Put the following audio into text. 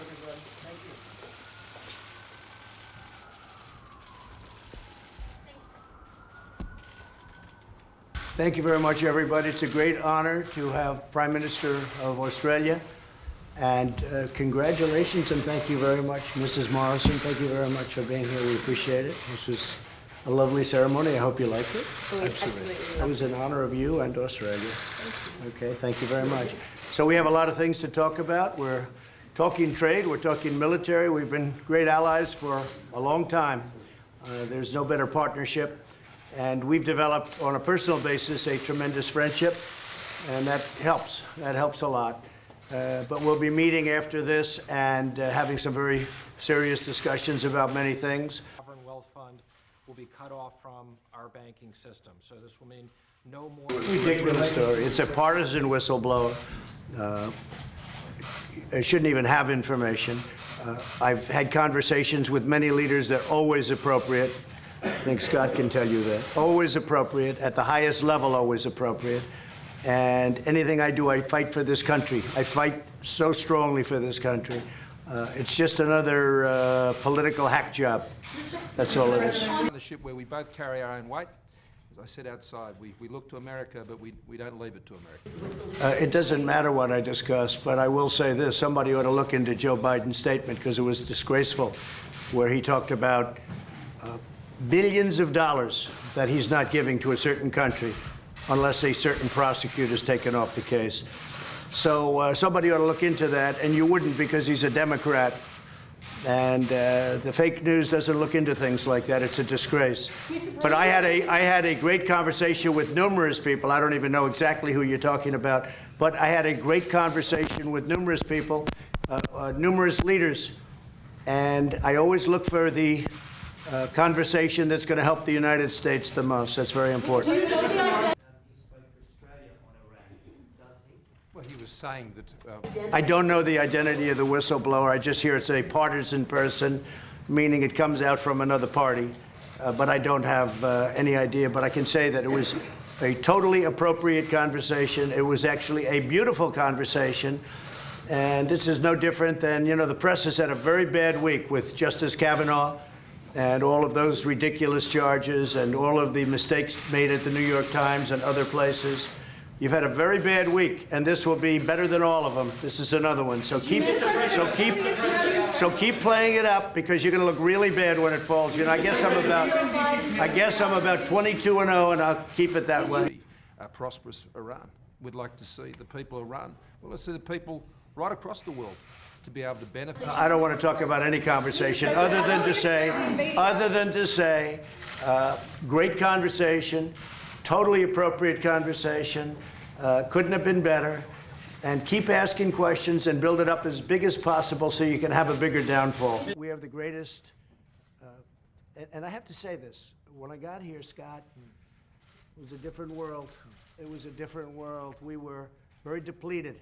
everybody. Thank you. Thank you very much, everybody. It's a great honor to have Prime Minister of Australia. And congratulations and thank you very much, Mrs. Morrison. Thank you very much for being here. We appreciate it. This was a lovely ceremony. I hope you liked it. Absolutely. It was in honor of you and Australia. Okay, thank you very much. So we have a lot of things to talk about. We're talking trade, we're talking military. We've been great allies for a long time. There's no better partnership. And we've developed, on a personal basis, a tremendous friendship. And that helps. That helps a lot. But we'll be meeting after this and having some very serious discussions about many things. Sovereign wealth fund will be cut off from our banking system. So this will mean no more. Ridiculous story. It's a partisan whistleblower. I shouldn't even have information. I've had conversations with many leaders that are always appropriate. I think Scott can tell you that. Always appropriate, at the highest level, always appropriate. And anything I do, I fight for this country. I fight so strongly for this country. It's just another political hack job. That's all it is. On the ship where we both carry our own weight, as I said outside, we look to America, but we don't leave it to America. It doesn't matter what I discuss, but I will say this. Somebody ought to look into Joe Biden's statement because it was disgraceful, where he talked about billions of dollars that he's not giving to a certain country unless a certain prosecutor is taken off the case. So somebody ought to look into that, and you wouldn't because he's a Democrat. And the fake news doesn't look into things like that. It's a disgrace. But I had a great conversation with numerous people. I don't even know exactly who you're talking about, but I had a great conversation with numerous people, numerous leaders, and I always look for the conversation that's going to help the United States the most. That's very important. Well, he was saying that... I don't know the identity of the whistleblower. I just hear it's a partisan person, meaning it comes out from another party. But I don't have any idea. But I can say that it was a totally appropriate conversation. It was actually a beautiful conversation. And this is no different than, you know, the press has had a very bad week with Justice Kavanaugh and all of those ridiculous charges and all of the mistakes made at the New York Times and other places. You've had a very bad week, and this will be better than all of them. This is another one. So keep playing it up because you're going to look really bad when it falls. You know, I guess I'm about 22-0, and I'll keep it that way. A prosperous Iran. We'd like to see the people of Iran. Well, let's see the people right across the world to be able to benefit. I don't want to talk about any conversation other than to say, great conversation. Totally appropriate conversation. Couldn't have been better. And keep asking questions and build it up as big as possible so you can have a bigger downfall. We have the greatest, and I have to say this. When I got here, Scott, it was a different world. It was a different world. We were very depleted.